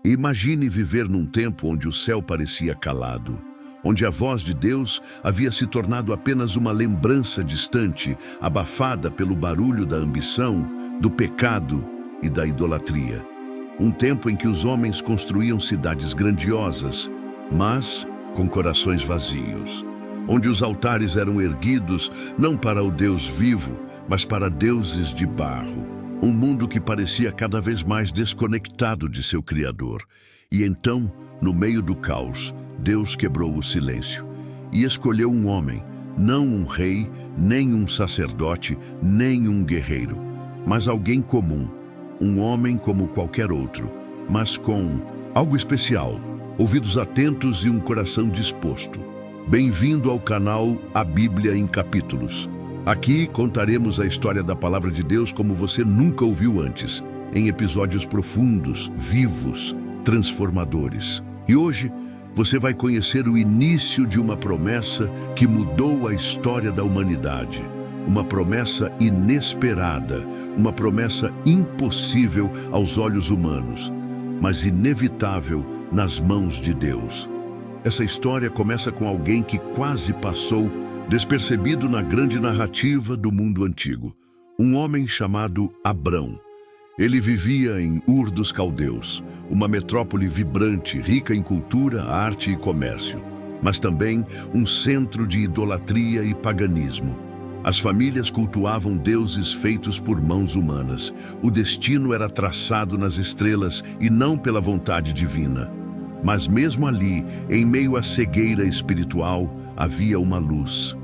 Imagine viver num tempo onde o céu parecia calado, onde a voz de Deus havia se tornado apenas uma lembrança distante, abafada pelo barulho da ambição, do pecado e da idolatria. Um tempo em que os homens construíam cidades grandiosas, mas com corações vazios, onde os altares eram erguidos não para o Deus vivo, mas para deuses de barro. Um mundo que parecia cada vez mais desconectado de seu Criador. E então, no meio do caos, Deus quebrou o silêncio e escolheu um homem, não um rei, nem um sacerdote, nem um guerreiro, mas alguém comum, um homem como qualquer outro, mas com algo especial, ouvidos atentos e um coração disposto. Bem-vindo ao canal A Bíblia em Capítulos. Aqui contaremos a história da Palavra de Deus como você nunca ouviu antes, em episódios profundos, vivos, transformadores. E hoje você vai conhecer o início de uma promessa que mudou a história da humanidade. Uma promessa inesperada, uma promessa impossível aos olhos humanos, mas inevitável nas mãos de Deus. Essa história começa com alguém que quase passou despercebido na grande narrativa do mundo antigo. Um homem chamado Abrão. Ele vivia em Ur dos Caldeus, uma metrópole vibrante, rica em cultura, arte e comércio, mas também um centro de idolatria e paganismo. As famílias cultuavam deuses feitos por mãos humanas. O destino era traçado nas estrelas e não pela vontade divina. Mas mesmo ali, em meio à cegueira espiritual, havia uma luz.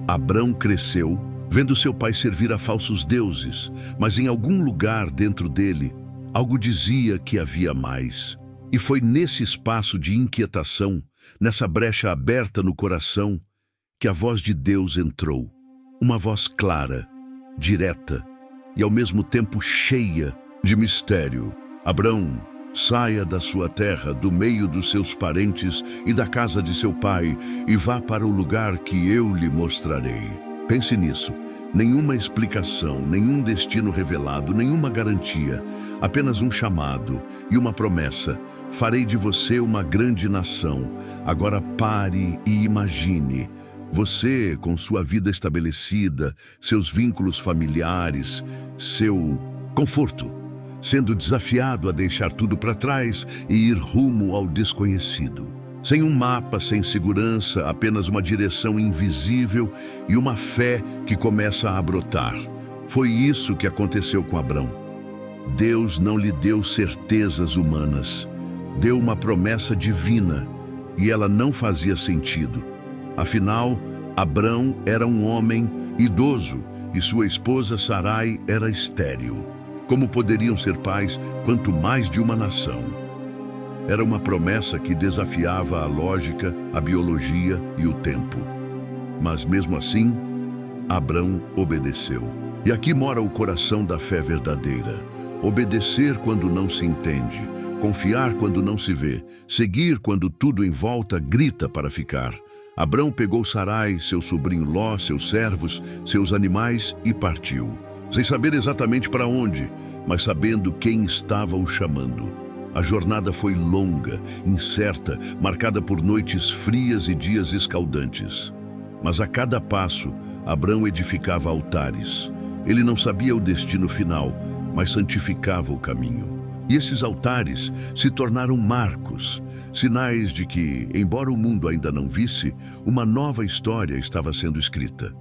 Abrão cresceu, vendo seu pai servir a falsos deuses, mas em algum lugar dentro dele, algo dizia que havia mais. E foi nesse espaço de inquietação, nessa brecha aberta no coração, que a voz de Deus entrou. Uma voz clara, direta e ao mesmo tempo cheia de mistério. Abrão, saia da sua terra, do meio dos seus parentes e da casa de seu pai, e vá para o lugar que eu lhe mostrarei. Pense nisso. Nenhuma explicação, nenhum destino revelado, nenhuma garantia. Apenas um chamado e uma promessa. Farei de você uma grande nação. Agora pare e imagine. Você, com sua vida estabelecida, seus vínculos familiares, seu conforto, sendo desafiado a deixar tudo para trás e ir rumo ao desconhecido. Sem um mapa, sem segurança, apenas uma direção invisível e uma fé que começa a brotar. Foi isso que aconteceu com Abrão. Deus não lhe deu certezas humanas. Deu uma promessa divina e ela não fazia sentido. Afinal, Abrão era um homem idoso e sua esposa Sarai era estéril. Como poderiam ser pais, quanto mais de uma nação? Era uma promessa que desafiava a lógica, a biologia e o tempo. Mas mesmo assim, Abrão obedeceu. E aqui mora o coração da fé verdadeira. Obedecer quando não se entende, confiar quando não se vê, seguir quando tudo em volta grita para ficar. Abrão pegou Sarai, seu sobrinho Ló, seus servos, seus animais e partiu. Sem saber exatamente para onde, mas sabendo quem estava o chamando. A jornada foi longa, incerta, marcada por noites frias e dias escaldantes. Mas a cada passo, Abrão edificava altares. Ele não sabia o destino final, mas santificava o caminho. E esses altares se tornaram marcos, sinais de que, embora o mundo ainda não visse, uma nova história estava sendo escrita.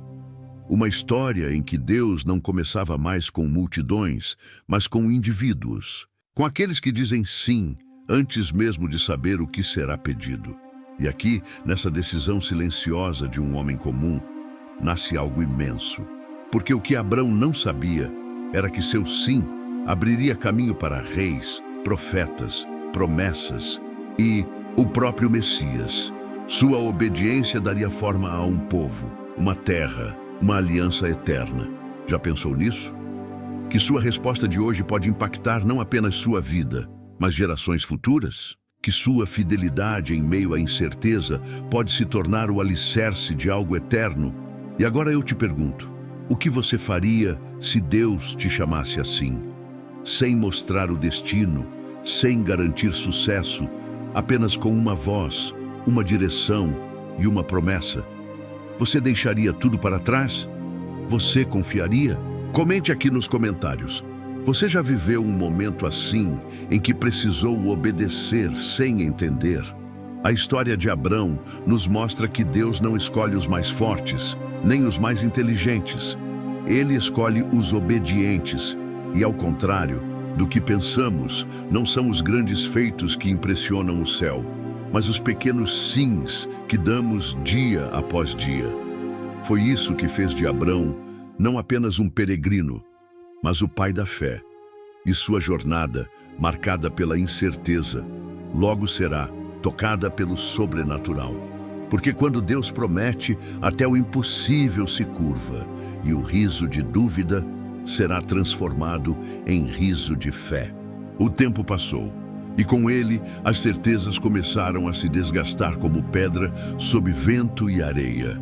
Uma história em que Deus não começava mais com multidões, mas com indivíduos. Com aqueles que dizem sim, antes mesmo de saber o que será pedido. E aqui, nessa decisão silenciosa de um homem comum, nasce algo imenso. Porque o que Abrão não sabia era que seu sim abriria caminho para reis, profetas, promessas e o próprio Messias. Sua obediência daria forma a um povo, uma terra, uma aliança eterna. Já pensou nisso? Que sua resposta de hoje pode impactar não apenas sua vida, mas gerações futuras? Que sua fidelidade em meio à incerteza pode se tornar o alicerce de algo eterno? E agora eu te pergunto, o que você faria se Deus te chamasse assim? Sem mostrar o destino, sem garantir sucesso, apenas com uma voz, uma direção e uma promessa. Você deixaria tudo para trás? Você confiaria? Comente aqui nos comentários. Você já viveu um momento assim, em que precisou obedecer sem entender? A história de Abrão nos mostra que Deus não escolhe os mais fortes, nem os mais inteligentes. Ele escolhe os obedientes. E ao contrário do que pensamos, não são os grandes feitos que impressionam o céu, mas os pequenos sims que damos dia após dia. Foi isso que fez de Abrão não apenas um peregrino, mas o pai da fé. E sua jornada, marcada pela incerteza, logo será tocada pelo sobrenatural. Porque quando Deus promete, até o impossível se curva, e o riso de dúvida será transformado em riso de fé. O tempo passou, e com ele as certezas começaram a se desgastar como pedra sob vento e areia.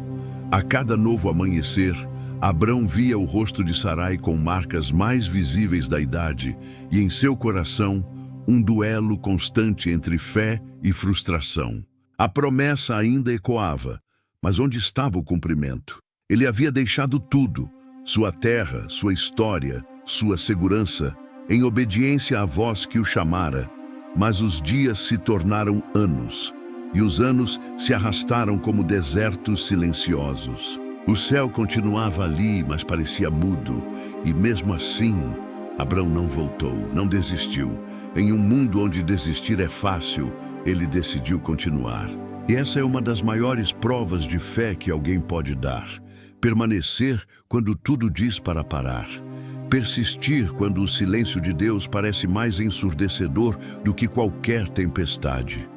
A cada novo amanhecer, Abrão via o rosto de Sarai com marcas mais visíveis da idade, e em seu coração um duelo constante entre fé e frustração. A promessa ainda ecoava, mas onde estava o cumprimento? Ele havia deixado tudo, sua terra, sua história, sua segurança, em obediência à voz que o chamara. Mas os dias se tornaram anos, e os anos se arrastaram como desertos silenciosos. O céu continuava ali, mas parecia mudo, e mesmo assim, Abrão não voltou, não desistiu. Em um mundo onde desistir é fácil, ele decidiu continuar. E essa é uma das maiores provas de fé que alguém pode dar. Permanecer quando tudo diz para parar. Persistir quando o silêncio de Deus parece mais ensurdecedor do que qualquer tempestade.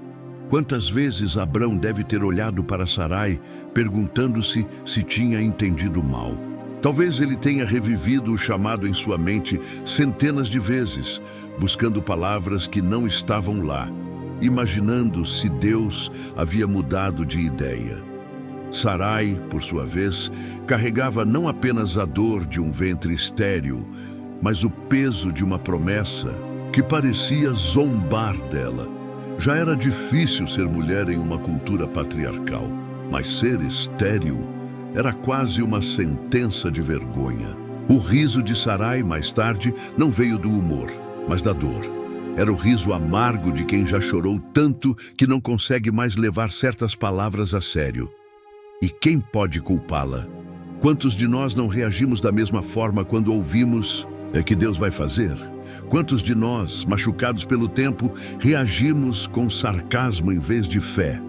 Quantas vezes Abrão deve ter olhado para Sarai, perguntando-se se tinha entendido mal? Talvez ele tenha revivido o chamado em sua mente centenas de vezes, buscando palavras que não estavam lá, imaginando se Deus havia mudado de ideia. Sarai, por sua vez, carregava não apenas a dor de um ventre estéril, mas o peso de uma promessa que parecia zombar dela. Já era difícil ser mulher em uma cultura patriarcal, mas ser estéril era quase uma sentença de vergonha. O riso de Sarai, mais tarde, não veio do humor, mas da dor. Era o riso amargo de quem já chorou tanto que não consegue mais levar certas palavras a sério. E quem pode culpá-la? Quantos de nós não reagimos da mesma forma quando ouvimos "é que Deus vai fazer"? Quantos de nós, machucados pelo tempo, reagimos com sarcasmo em vez de fé?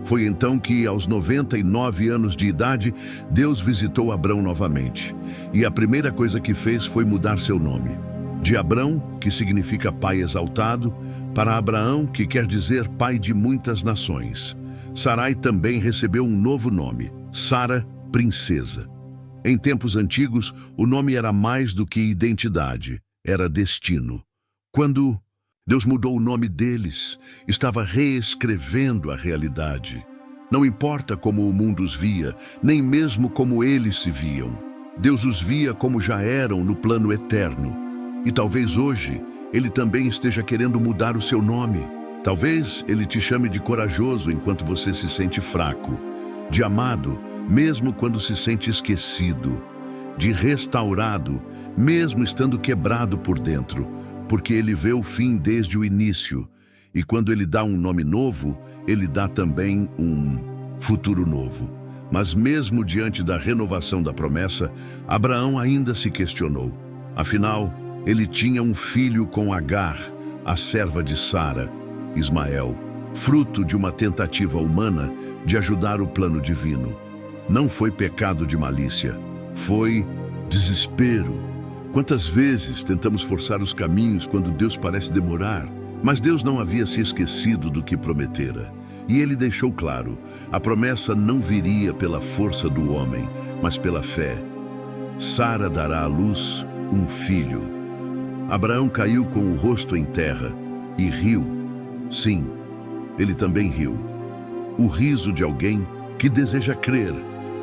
Foi então que, aos 99 anos de idade, Deus visitou Abrão novamente. E a primeira coisa que fez foi mudar seu nome. De Abrão, que significa pai exaltado, para Abraão, que quer dizer pai de muitas nações. Sarai também recebeu um novo nome, Sara, princesa. Em tempos antigos, o nome era mais do que identidade, era destino. Quando Deus mudou o nome deles, estava reescrevendo a realidade. Não importa como o mundo os via, nem mesmo como eles se viam. Deus os via como já eram no plano eterno. E talvez hoje, Ele também esteja querendo mudar o seu nome. Talvez Ele te chame de corajoso enquanto você se sente fraco, de amado, mesmo quando se sente esquecido, de restaurado, mesmo estando quebrado por dentro, porque Ele vê o fim desde o início. E quando Ele dá um nome novo, Ele dá também um futuro novo. Mas mesmo diante da renovação da promessa, Abraão ainda se questionou. Afinal, ele tinha um filho com Agar, a serva de Sara, Ismael, fruto de uma tentativa humana de ajudar o plano divino. Não foi pecado de malícia, foi desespero. Quantas vezes tentamos forçar os caminhos quando Deus parece demorar? Mas Deus não havia se esquecido do que prometera. E Ele deixou claro, a promessa não viria pela força do homem, mas pela fé. Sara dará à luz um filho. Abraão caiu com o rosto em terra e riu. Sim, ele também riu. O riso de alguém que deseja crer,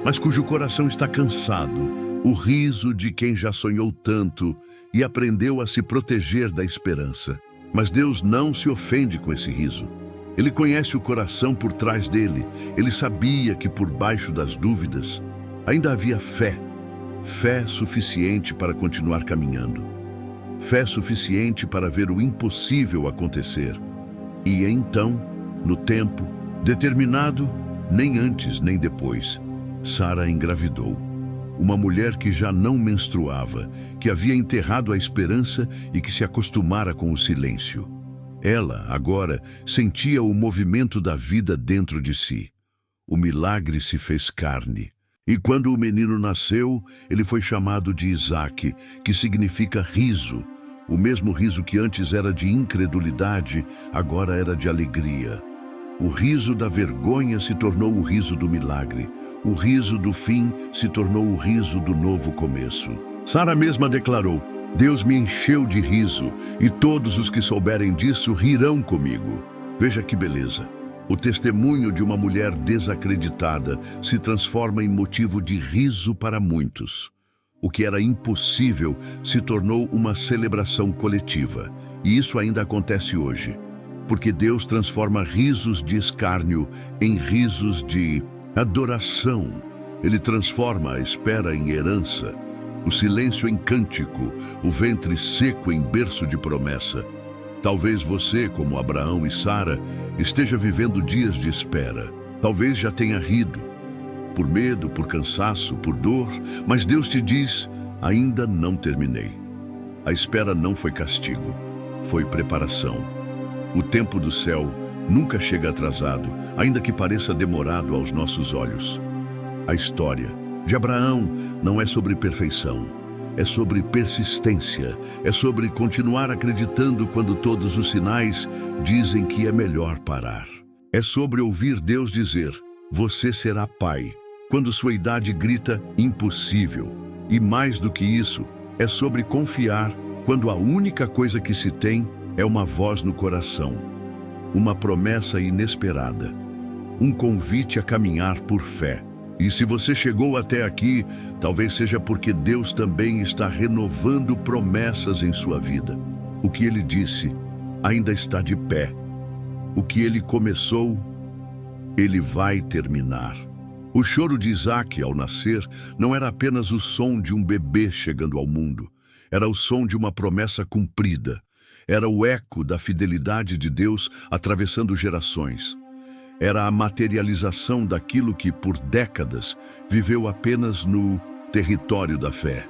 mas cujo coração está cansado. O riso de quem já sonhou tanto e aprendeu a se proteger da esperança. Mas Deus não se ofende com esse riso. Ele conhece o coração por trás dele. Ele sabia que por baixo das dúvidas ainda havia fé. Fé suficiente para continuar caminhando. Fé suficiente para ver o impossível acontecer. E então, no tempo determinado, nem antes nem depois, Sara engravidou. Uma mulher que já não menstruava, que havia enterrado a esperança e que se acostumara com o silêncio. Ela, agora, sentia o movimento da vida dentro de si. O milagre se fez carne. E quando o menino nasceu, ele foi chamado de Isaque, que significa riso. O mesmo riso que antes era de incredulidade, agora era de alegria. O riso da vergonha se tornou o riso do milagre. O riso do fim se tornou o riso do novo começo. Sara mesma declarou: Deus me encheu de riso, e todos os que souberem disso rirão comigo. Veja que beleza. O testemunho de uma mulher desacreditada se transforma em motivo de riso para muitos. O que era impossível se tornou uma celebração coletiva. E isso ainda acontece hoje. Porque Deus transforma risos de escárnio em risos de adoração. Ele transforma a espera em herança, o silêncio em cântico, o ventre seco em berço de promessa. Talvez você, como Abraão e Sara, esteja vivendo dias de espera. Talvez já tenha rido, por medo, por cansaço, por dor, mas Deus te diz: ainda não terminei. A espera não foi castigo, foi preparação. O tempo do céu nunca chega atrasado, ainda que pareça demorado aos nossos olhos. A história de Abraão não é sobre perfeição, é sobre persistência, é sobre continuar acreditando quando todos os sinais dizem que é melhor parar. É sobre ouvir Deus dizer: você será pai, quando sua idade grita impossível. E mais do que isso, é sobre confiar quando a única coisa que se tem é uma voz no coração, uma promessa inesperada, um convite a caminhar por fé. E se você chegou até aqui, talvez seja porque Deus também está renovando promessas em sua vida. O que Ele disse ainda está de pé. O que Ele começou, Ele vai terminar. O choro de Isaque ao nascer não era apenas o som de um bebê chegando ao mundo. Era o som de uma promessa cumprida. Era o eco da fidelidade de Deus atravessando gerações. Era a materialização daquilo que, por décadas, viveu apenas no território da fé.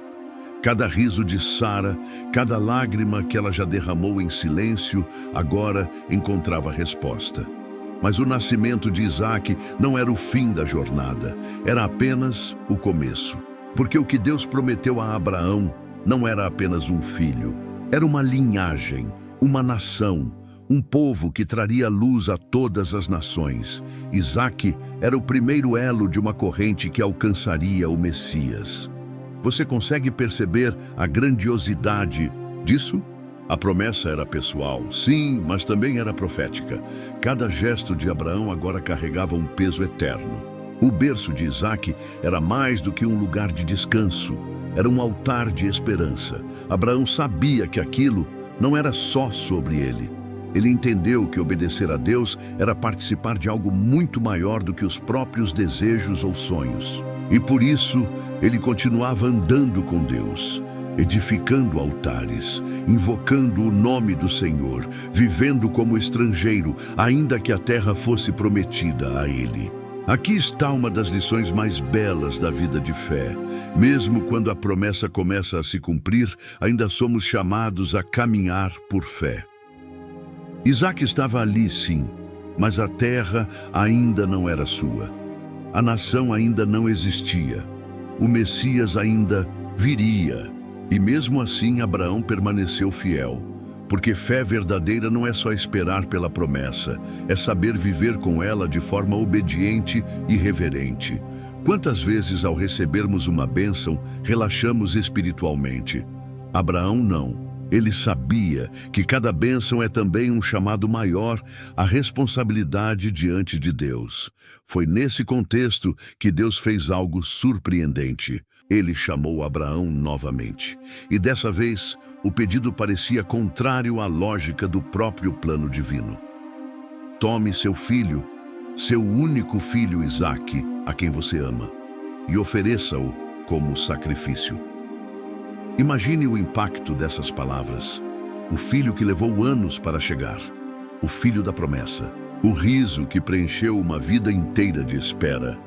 Cada riso de Sara, cada lágrima que ela já derramou em silêncio, agora encontrava resposta. Mas o nascimento de Isaque não era o fim da jornada, era apenas o começo. Porque o que Deus prometeu a Abraão não era apenas um filho, era uma linhagem, uma nação, um povo que traria luz a todas as nações. Isaque era o primeiro elo de uma corrente que alcançaria o Messias. Você consegue perceber a grandiosidade disso? A promessa era pessoal, sim, mas também era profética. Cada gesto de Abraão agora carregava um peso eterno. O berço de Isaque era mais do que um lugar de descanso, era um altar de esperança. Abraão sabia que aquilo não era só sobre ele. Ele entendeu que obedecer a Deus era participar de algo muito maior do que os próprios desejos ou sonhos. E por isso, ele continuava andando com Deus, edificando altares, invocando o nome do Senhor, vivendo como estrangeiro, ainda que a terra fosse prometida a ele. Aqui está uma das lições mais belas da vida de fé. Mesmo quando a promessa começa a se cumprir, ainda somos chamados a caminhar por fé. Isaque estava ali, sim, mas a terra ainda não era sua. A nação ainda não existia. O Messias ainda viria. E mesmo assim Abraão permaneceu fiel. Porque fé verdadeira não é só esperar pela promessa, é saber viver com ela de forma obediente e reverente. Quantas vezes ao recebermos uma bênção, relaxamos espiritualmente? Abraão não. Ele sabia que cada bênção é também um chamado maior à responsabilidade diante de Deus. Foi nesse contexto que Deus fez algo surpreendente. Ele chamou Abraão novamente. E dessa vez, o pedido parecia contrário à lógica do próprio plano divino. Tome seu filho, seu único filho Isaque, a quem você ama, e ofereça-o como sacrifício. Imagine o impacto dessas palavras. O filho que levou anos para chegar, o filho da promessa, o riso que preencheu uma vida inteira de espera.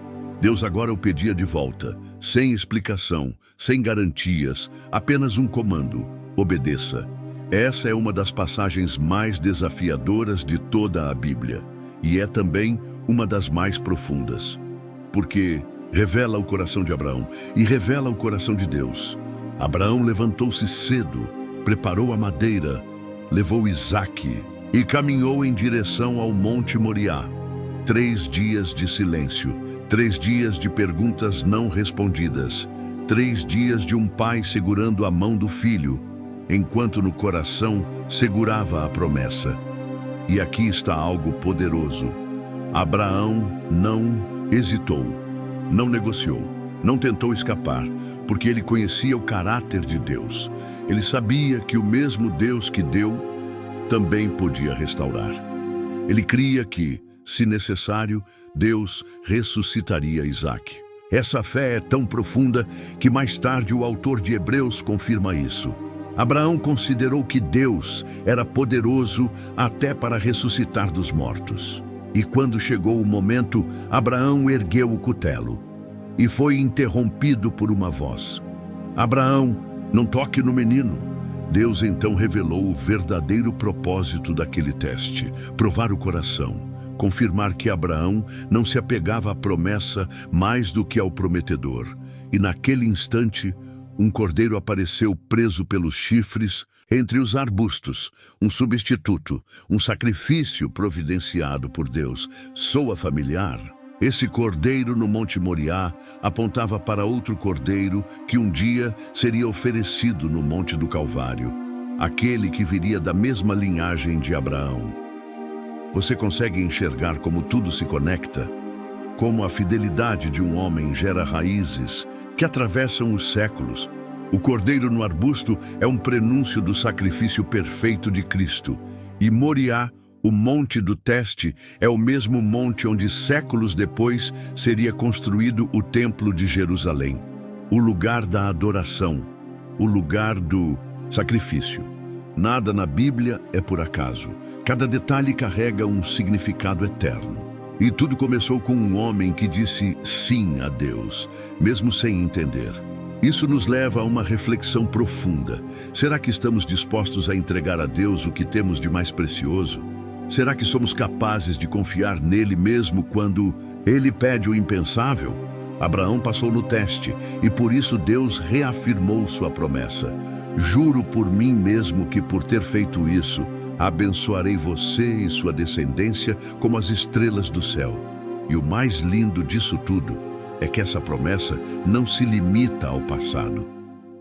Deus agora o pedia de volta, sem explicação, sem garantias, apenas um comando: obedeça. Essa é uma das passagens mais desafiadoras de toda a Bíblia, e é também uma das mais profundas, porque revela o coração de Abraão e revela o coração de Deus. Abraão levantou-se cedo, preparou a madeira, levou Isaque e caminhou em direção ao Monte Moriá. 3 dias de silêncio, 3 dias de perguntas não respondidas, 3 dias de um pai segurando a mão do filho, enquanto no coração segurava a promessa. E aqui está algo poderoso. Abraão não hesitou, não negociou, não tentou escapar, porque ele conhecia o caráter de Deus. Ele sabia que o mesmo Deus que deu também podia restaurar. Ele cria que, se necessário, Deus ressuscitaria Isaque. Essa fé é tão profunda que mais tarde o autor de Hebreus confirma isso. Abraão considerou que Deus era poderoso até para ressuscitar dos mortos. E quando chegou o momento, Abraão ergueu o cutelo e foi interrompido por uma voz: Abraão, não toque no menino. Deus então revelou o verdadeiro propósito daquele teste: provar o coração, confirmar que Abraão não se apegava à promessa mais do que ao prometedor. E naquele instante, um cordeiro apareceu preso pelos chifres entre os arbustos, um substituto, um sacrifício providenciado por Deus. Soa familiar? Esse cordeiro no Monte Moriá apontava para outro cordeiro que um dia seria oferecido no Monte do Calvário, aquele que viria da mesma linhagem de Abraão. Você consegue enxergar como tudo se conecta? Como a fidelidade de um homem gera raízes que atravessam os séculos. O cordeiro no arbusto é um prenúncio do sacrifício perfeito de Cristo. E Moriá, o monte do teste, é o mesmo monte onde séculos depois seria construído o Templo de Jerusalém. O lugar da adoração, o lugar do sacrifício. Nada na Bíblia é por acaso. Cada detalhe carrega um significado eterno. E tudo começou com um homem que disse sim a Deus, mesmo sem entender. Isso nos leva a uma reflexão profunda. Será que estamos dispostos a entregar a Deus o que temos de mais precioso? Será que somos capazes de confiar nele mesmo quando ele pede o impensável? Abraão passou no teste e por isso Deus reafirmou sua promessa. Juro por mim mesmo que por ter feito isso, abençoarei você e sua descendência como as estrelas do céu. E o mais lindo disso tudo é que essa promessa não se limita ao passado.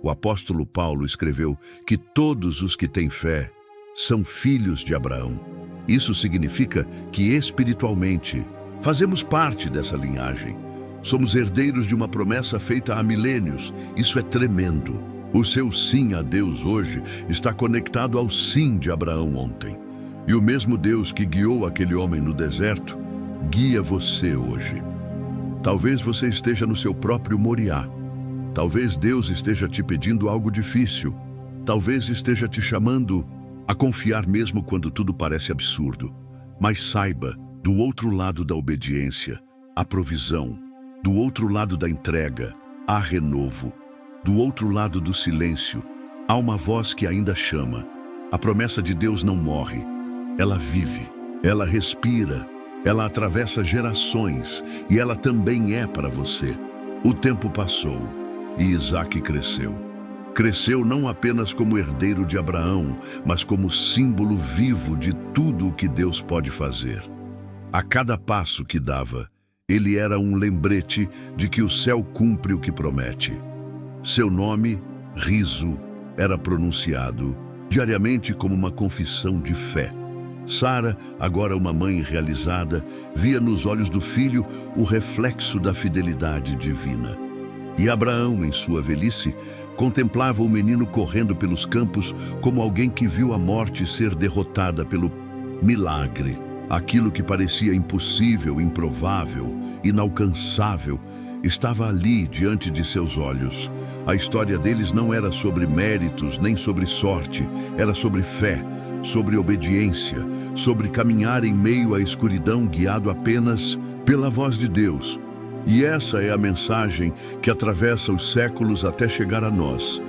O apóstolo Paulo escreveu que todos os que têm fé são filhos de Abraão. Isso significa que espiritualmente fazemos parte dessa linhagem. Somos herdeiros de uma promessa feita há milênios. Isso é tremendo. O seu sim a Deus hoje está conectado ao sim de Abraão ontem. E o mesmo Deus que guiou aquele homem no deserto, guia você hoje. Talvez você esteja no seu próprio Moriá. Talvez Deus esteja te pedindo algo difícil. Talvez esteja te chamando a confiar mesmo quando tudo parece absurdo. Mas saiba, do outro lado da obediência, há provisão. Do outro lado da entrega, há renovo. Do outro lado do silêncio, há uma voz que ainda chama. A promessa de Deus não morre. Ela vive, ela respira, ela atravessa gerações e ela também é para você. O tempo passou e Isaque cresceu. Cresceu não apenas como herdeiro de Abraão, mas como símbolo vivo de tudo o que Deus pode fazer. A cada passo que dava, ele era um lembrete de que o céu cumpre o que promete. Seu nome, Riso, era pronunciado diariamente como uma confissão de fé. Sara, agora uma mãe realizada, via nos olhos do filho o reflexo da fidelidade divina. E Abraão, em sua velhice, Contemplava o menino correndo pelos campos como alguém que viu a morte ser derrotada pelo milagre. Aquilo que parecia impossível, improvável, inalcançável, estava ali diante de seus olhos. A história deles não era sobre méritos nem sobre sorte, era sobre fé, sobre obediência, sobre caminhar em meio à escuridão guiado apenas pela voz de Deus. E essa é a mensagem que atravessa os séculos até chegar a nós.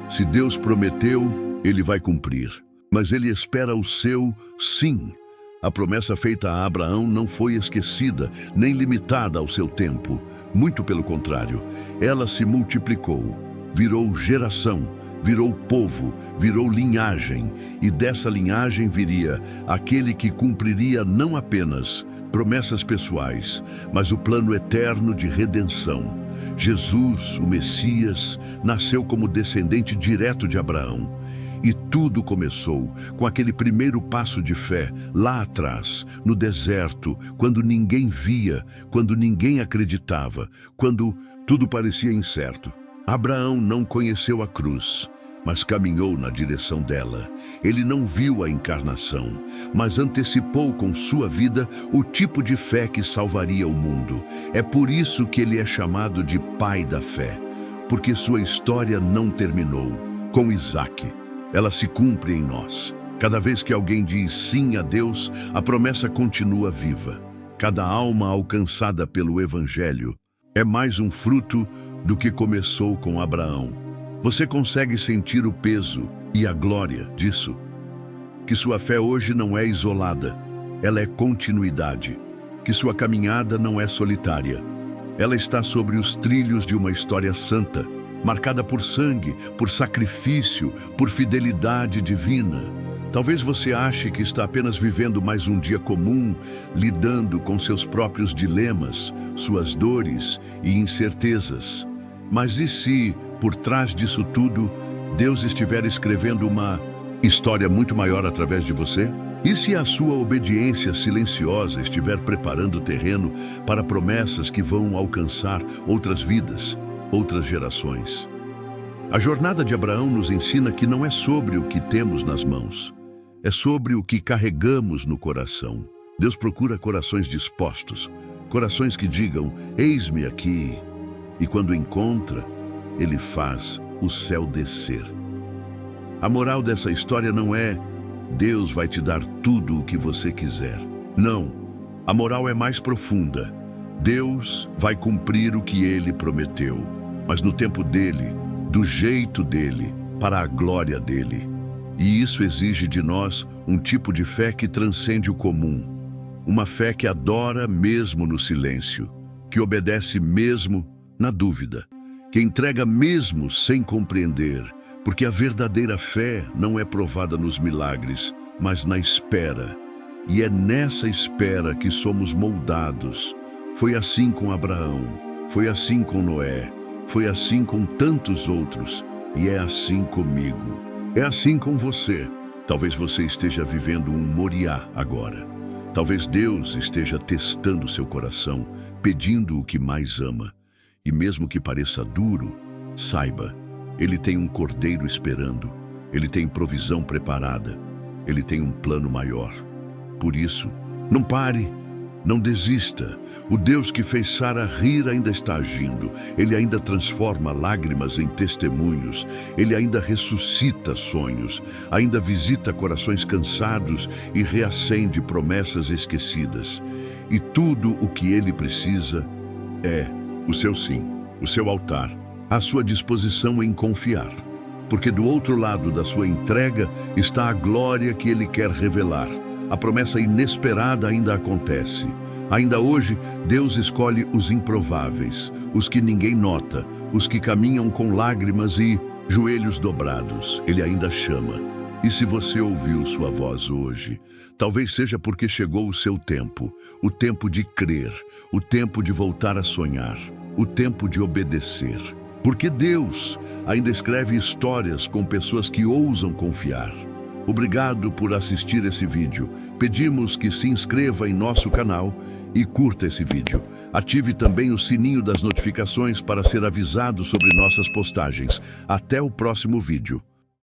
Se Deus prometeu, Ele vai cumprir. Mas Ele espera o seu sim. A promessa feita a Abraão não foi esquecida, nem limitada ao seu tempo. Muito pelo contrário, ela se multiplicou, virou geração, virou povo, virou linhagem, e dessa linhagem viria aquele que cumpriria não apenas promessas pessoais, mas o plano eterno de redenção. Jesus, o Messias, nasceu como descendente direto de Abraão. E tudo começou com aquele primeiro passo de fé, lá atrás, no deserto, quando ninguém via, quando ninguém acreditava, quando tudo parecia incerto. Abraão não conheceu a cruz, mas caminhou na direção dela. Ele não viu a encarnação, mas antecipou com sua vida o tipo de fé que salvaria o mundo. É por isso que ele é chamado de pai da fé, porque sua história não terminou com Isaque. Ela se cumpre em nós. Cada vez que alguém diz sim a Deus, a promessa continua viva. Cada alma alcançada pelo Evangelho é mais um fruto do que começou com Abraão. Você consegue sentir o peso e a glória disso? Que sua fé hoje não é isolada, ela é continuidade. Que sua caminhada não é solitária. Ela está sobre os trilhos de uma história santa, marcada por sangue, por sacrifício, por fidelidade divina. Talvez você ache que está apenas vivendo mais um dia comum, lidando com seus próprios dilemas, suas dores e incertezas. Mas e se, por trás disso tudo, Deus estiver escrevendo uma história muito maior através de você? E se a sua obediência silenciosa estiver preparando o terreno para promessas que vão alcançar outras vidas, outras gerações? A jornada de Abraão nos ensina que não é sobre o que temos nas mãos, é sobre o que carregamos no coração. Deus procura corações dispostos, corações que digam, eis-me aqui. E quando encontra, Ele faz o céu descer. A moral dessa história não é Deus vai te dar tudo o que você quiser. Não, a moral é mais profunda. Deus vai cumprir o que Ele prometeu, mas no tempo dEle, do jeito dEle, para a glória dEle. E isso exige de nós um tipo de fé que transcende o comum. Uma fé que adora mesmo no silêncio, que obedece mesmo na dúvida, que entrega mesmo sem compreender, porque a verdadeira fé não é provada nos milagres, mas na espera. E é nessa espera que somos moldados. Foi assim com Abraão, foi assim com Noé, foi assim com tantos outros, e é assim comigo. É assim com você. Talvez você esteja vivendo um Moriá agora. Talvez Deus esteja testando seu coração, pedindo o que mais ama. E mesmo que pareça duro, saiba, Ele tem um cordeiro esperando, Ele tem provisão preparada, Ele tem um plano maior. Por isso, não pare, não desista. O Deus que fez Sara rir ainda está agindo. Ele ainda transforma lágrimas em testemunhos. Ele ainda ressuscita sonhos, ainda visita corações cansados e reacende promessas esquecidas. E tudo o que Ele precisa é o seu sim, o seu altar, a sua disposição em confiar. Porque do outro lado da sua entrega está a glória que Ele quer revelar. A promessa inesperada ainda acontece. Ainda hoje, Deus escolhe os improváveis, os que ninguém nota, os que caminham com lágrimas e joelhos dobrados. Ele ainda chama. E se você ouviu sua voz hoje, talvez seja porque chegou o seu tempo, o tempo de crer, o tempo de voltar a sonhar, o tempo de obedecer. Porque Deus ainda escreve histórias com pessoas que ousam confiar. Obrigado por assistir esse vídeo. Pedimos que se inscreva em nosso canal e curta esse vídeo. Ative também o sininho das notificações para ser avisado sobre nossas postagens. Até o próximo vídeo.